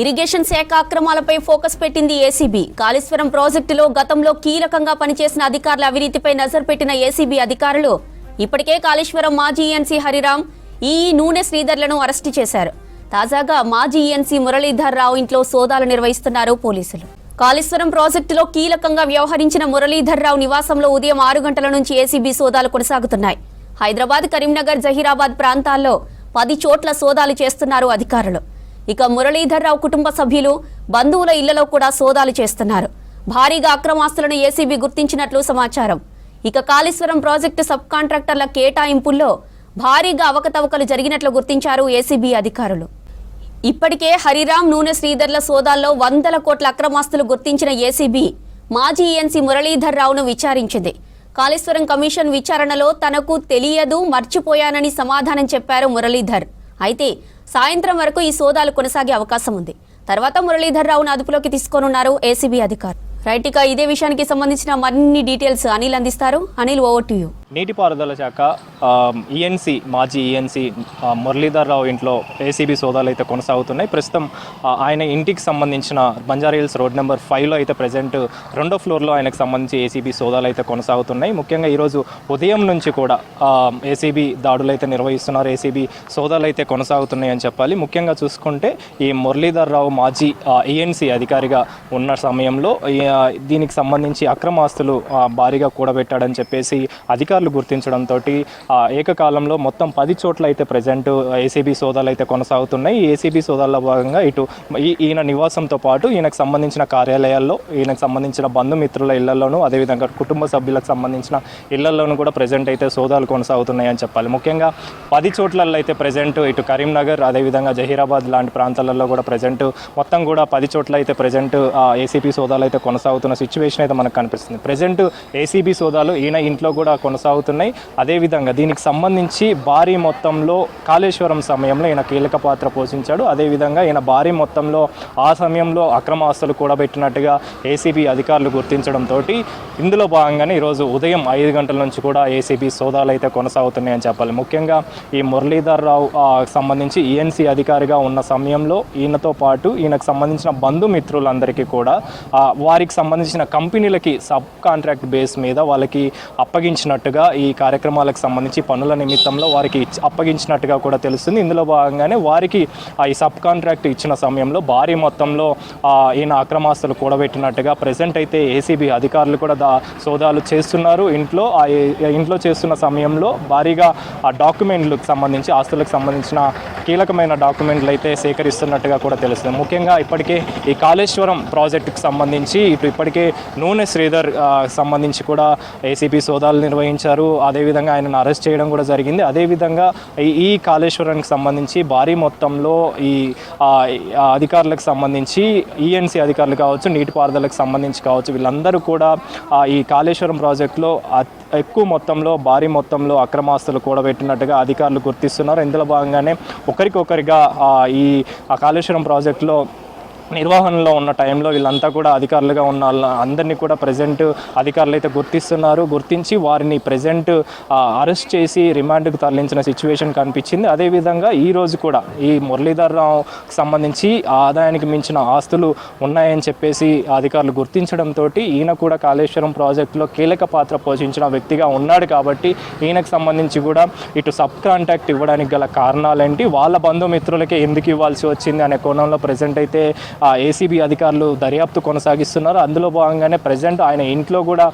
Irrigation శాఖ అక్రమాలపై focus పెట్టింది ACB. Kaleshwaram ప్రాజెక్టులో గతంలో కీలకంగా పనిచేసిన అధికారుల అవినీతిపై నజర్ పెట్టిన ఏసీబీ అధికారులు ఇప్పటికే కాళేశ్వరం మాజీ ఈఎన్సీ హరిరామ్, నూనె శ్రీధర్లను అరెస్టు చేశారు. తాజాగా మాజీ ఈఎన్సీ మురళీధర్ రావు ఇంట్లో సోదాలు నిర్వహిస్తున్నారు పోలీసులు. కాళేశ్వరం ప్రాజెక్టులో కీలకంగా వ్యవహరించిన మురళీధర్ రావు నివాసంలో ఉదయం 6 గంటల నుంచి ఏసీబీ సోదాలు కొనసాగుతున్నాయి. హైదరాబాద్, కరీంనగర్, జహీరాబాద్ ప్రాంతాల్లో 10 చోట్ల సోదాలు చేస్తున్నారు అధికారులు. ఇక మురళీధర్ రావు కుటుంబ సభ్యులు, బంధువుల ఇళ్లలో కూడా సోదాలు చేస్తున్నారు. భారీగా అక్రమాస్తులను ఏసీబీ గుర్తించినట్లు సమాచారం. ఇక కాళేశ్వరం ప్రాజెక్టు సబ్ కాంట్రాక్టర్ల కేటాయింపుల్లో భారీగా అవకతవకలు జరిగినట్లు గుర్తించారు ఏసీబీ అధికారులు. ఇప్పటికే హరిరామ్, నూనె శ్రీధర్ల సోదాల్లో 100 కోట్ల అక్రమాస్తులు గుర్తించిన ఏసీబీ మాజీ ఈఎన్సీ మురళీధర్ రావును విచారించింది. కాళేశ్వరం కమిషన్ విచారణలో తనకు తెలియదు, మర్చిపోయానని సమాధానం చెప్పారు మురళీధర్. అయితే సాయంత్రం వరకు ఈ సోదాలు కొనసాగే అవకాశం ఉంది. తర్వాత మురళీధర్ రావును అదుపులోకి తీసుకోనున్నారు ఏసీబీ అధికారులు. రైట్, ఇక ఇదే విషయానికి సంబంధించిన మరిన్ని డీటెయిల్స్ అనిల్ అందిస్తారు. Anil, over to you. నీటిపారుదల శాఖ మాజీ ఈఎన్సీ మురళీధర్ రావు ఇంట్లో ఏసీబీ సోదాలు అయితే కొనసాగుతున్నాయి. ప్రస్తుతం ఆయన ఇంటికి సంబంధించిన బంజారాహిల్స్ రోడ్ నెంబర్ 5లో అయితే ప్రజెంట్ 2వ ఫ్లోర్లో ఆయనకు సంబంధించి ఏసీబీ సోదాలు అయితే కొనసాగుతున్నాయి. ముఖ్యంగా ఈరోజు ఉదయం నుంచి కూడా ఏసీబీ దాడులు అయితే నిర్వహిస్తున్నారు. ఏసీబీ సోదాలు అయితే కొనసాగుతున్నాయి అని చెప్పాలి. ముఖ్యంగా చూసుకుంటే ఈ మురళీధర్ రావు మాజీ ఈఎన్సీ అధికారిగా ఉన్న సమయంలో దీనికి సంబంధించి అక్రమాస్తులు భారీగా కూడబెట్టాడని చెప్పేసి అధికారులు గుర్తించడంతో ఏకకాలంలో మొత్తం 10 చోట్ల అయితే ప్రజెంట్ ఏసీబీ సోదాలు అయితే కొనసాగుతున్నాయి. ఈ ఏసీబీ సోదాల్లో భాగంగా ఇటు ఈయన నివాసంతో పాటు ఈయనకు సంబంధించిన కార్యాలయాల్లో, ఈయనకు సంబంధించిన బంధుమిత్రుల ఇళ్లలోనూ, అదేవిధంగా కుటుంబ సభ్యులకు సంబంధించిన ఇళ్లలోనూ కూడా ప్రజెంట్ అయితే సోదాలు కొనసాగుతున్నాయి అని చెప్పాలి. ముఖ్యంగా 10 చోట్లలో అయితే ప్రజెంట్ ఇటు కరీంనగర్, అదేవిధంగా జహీరాబాద్ లాంటి ప్రాంతాలలో కూడా ప్రజెంట్ మొత్తం కూడా 10 చోట్ల అయితే ప్రజెంట్ ఏసీబీ సోదాలు అయితే కొనసాగుతున్న సిచ్యువేషన్ అయితే మనకు కనిపిస్తుంది. ప్రజెంట్ ఏసీబీ సోదాలు ఈయన ఇంట్లో కూడా కొనసాగుతున్నాయి. అదేవిధంగా దీనికి సంబంధించి భారీ మొత్తంలో కాళేశ్వరం సమయంలో ఈయన కీలక పాత్ర పోషించాడు. అదేవిధంగా ఈయన భారీ మొత్తంలో ఆ సమయంలో అక్రమ ఆస్తులు కూడబెట్టినట్టుగా ఏసీబీ అధికారులు గుర్తించడంతో ఇందులో భాగంగానే ఈరోజు ఉదయం 5 గంటల నుంచి కూడా ఏసీబీ సోదాలు అయితే కొనసాగుతున్నాయని చెప్పాలి. ముఖ్యంగా ఈ మురళీధర్ రావు సంబంధించి ఈఎన్సీ అధికారిగా ఉన్న సమయంలో ఈయనతో పాటు ఈయనకు సంబంధించిన బంధుమిత్రులందరికీ కూడా వారికి సంబంధించిన కంపెనీలకి సబ్ కాంట్రాక్ట్ బేస్ మీద వాళ్ళకి అప్పగించినట్టుగా, ఈ కార్యక్రమాలకు సంబంధించి పనుల నిమిత్తంలో వారికి అప్పగించినట్టుగా కూడా తెలుస్తుంది. ఇందులో భాగంగానే వారికి ఈ సబ్ కాంట్రాక్ట్ ఇచ్చిన సమయంలో భారీ మొత్తంలో ఈయన అక్రమాస్తులు కూడబెట్టినట్టుగా ప్రజెంట్ అయితే ఏసీబీ అధికారులు కూడా సోదాలు చేస్తున్నారు. ఇంట్లో చేస్తున్న సమయంలో భారీగా ఆ డాక్యుమెంట్లకు సంబంధించి, ఆస్తులకు సంబంధించిన కీలకమైన డాక్యుమెంట్లు అయితే సేకరిస్తున్నట్టుగా కూడా తెలుస్తుంది. ముఖ్యంగా ఇప్పటికే ఈ కాళేశ్వరం ప్రాజెక్టుకు సంబంధించి ఇప్పటికే నూనె శ్రీధర్ సంబంధించి కూడా ఏసీబీ సోదాలు నిర్వహించారు. అదేవిధంగా ఆయనను అరెస్ట్ చేయడం కూడా జరిగింది. అదేవిధంగా ఈ కాళేశ్వరానికి సంబంధించి భారీ మొత్తంలో ఈ అధికారులకు సంబంధించి ఈఎన్సీ అధికారులు కావచ్చు, నీటిపారుదలకు సంబంధించి కావచ్చు, వీళ్ళందరూ కూడా ఈ కాళేశ్వరం ప్రాజెక్టులో ఎక్కువ మొత్తంలో, భారీ మొత్తంలో అక్రమాస్తులు కూడబెట్టినట్టుగా అధికారులు గుర్తిస్తున్నారు. ఇందులో భాగంగానే ఒకరికొకరిగా ఈ కాళేశ్వరం ప్రాజెక్టులో నిర్వహణలో ఉన్న టైంలో వీళ్ళంతా కూడా అధికారులుగా ఉన్న అందరినీ కూడా ప్రజెంట్ అధికారులు అయితే గుర్తించి వారిని ప్రజెంట్ అరెస్ట్ చేసి రిమాండ్కు తరలించిన సిచ్యువేషన్ కనిపించింది. అదేవిధంగా ఈరోజు కూడా ఈ మురళీధర్ రావుకి సంబంధించి ఆదాయానికి మించిన ఆస్తులు ఉన్నాయని చెప్పేసి అధికారులు గుర్తించడంతో ఈయన కూడా కాళేశ్వరం ప్రాజెక్టులో కీలక పాత్ర పోషించిన వ్యక్తిగా ఉన్నాడు. కాబట్టి ఈయనకు సంబంధించి కూడా ఇటు సబ్ కాంట్రాక్ట్ ఇవ్వడానికి గల కారణాలేంటి, వాళ్ళ బంధుమిత్రులకే ఎందుకు ఇవ్వాల్సి వచ్చింది అనే కోణంలో ప్రజెంట్ అయితే ఏసీబీ అధికారులు దర్యాప్తు కొనసాగిస్తున్నారు. అందులో భాగంగానే ప్రజెంట్ ఆయన ఇంట్లో కూడా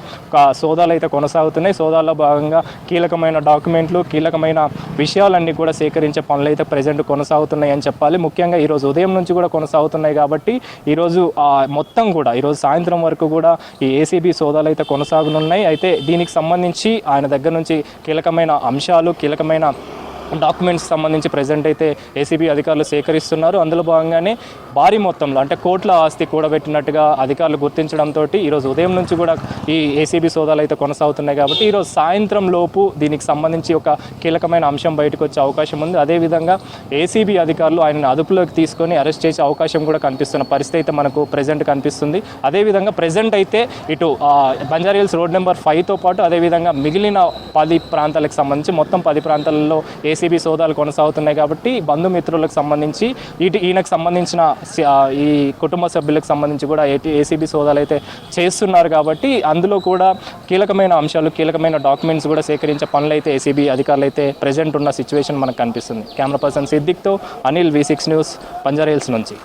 సోదాలు అయితే కొనసాగుతున్నాయి. సోదాల్లో భాగంగా కీలకమైన డాక్యుమెంట్లు, కీలకమైన విషయాలన్నీ కూడా సేకరించే పనులు అయితే ప్రజెంట్ కొనసాగుతున్నాయి అని చెప్పాలి. ముఖ్యంగా ఈరోజు ఉదయం నుంచి కూడా కొనసాగుతున్నాయి కాబట్టి ఈరోజు మొత్తం కూడా ఈరోజు సాయంత్రం వరకు కూడా ఈ ఏసీబీ సోదాలు అయితే కొనసాగనున్నాయి. అయితే దీనికి సంబంధించి ఆయన దగ్గర నుంచి కీలకమైన అంశాలు, కీలకమైన డాక్యుమెంట్స్ సంబంధించి ప్రజెంట్ అయితే ఏసీబీ అధికారులు సేకరిస్తున్నారు. అందులో భాగంగానే భారీ మొత్తంలో అంటే కోట్ల ఆస్తి కూడబెట్టినట్టుగా అధికారులు గుర్తించడంతో ఈరోజు ఉదయం నుంచి కూడా ఈ ఏసీబీ సోదాలు అయితే కొనసాగుతున్నాయి. కాబట్టి ఈరోజు సాయంత్రం లోపు దీనికి సంబంధించి ఒక కీలకమైన అంశం బయటకు వచ్చే అవకాశం ఉంది. అదేవిధంగా ఏసీబీ అధికారులు ఆయనను అదుపులోకి తీసుకొని అరెస్ట్ చేసే అవకాశం కూడా కనిపిస్తున్న పరిస్థితి అయితే మనకు ప్రజెంట్ కనిపిస్తుంది. అదేవిధంగా ప్రజెంట్ అయితే ఇటు బంజారాహిల్స్ రోడ్ నెంబర్ 5తో పాటు అదేవిధంగా మిగిలిన 10 ప్రాంతాలకు సంబంధించి మొత్తం 10 ప్రాంతాలలో ఏసీబీ సోదాలు కొనసాగుతున్నాయి కాబట్టి బంధుమిత్రులకు సంబంధించి ఈయనకు సంబంధించిన ఈ కుటుంబ సభ్యులకు సంబంధించి కూడా ఏసీబీ సోదాలు అయితే చేస్తున్నారు కాబట్టి అందులో కూడా కీలకమైన అంశాలు కీలకమైన డాక్యుమెంట్స్ కూడా సేకరించే పనులు అయితే ఏసీబీ అధికారులు అయితే ప్రెజెంట్ ఉన్న సిచ్యువేషన్ మనకు కనిపిస్తుంది. కెమెరా పర్సన్ సిద్దిక్తో అనిల్, V6 న్యూస్, బంజారా హిల్స్ నుంచి.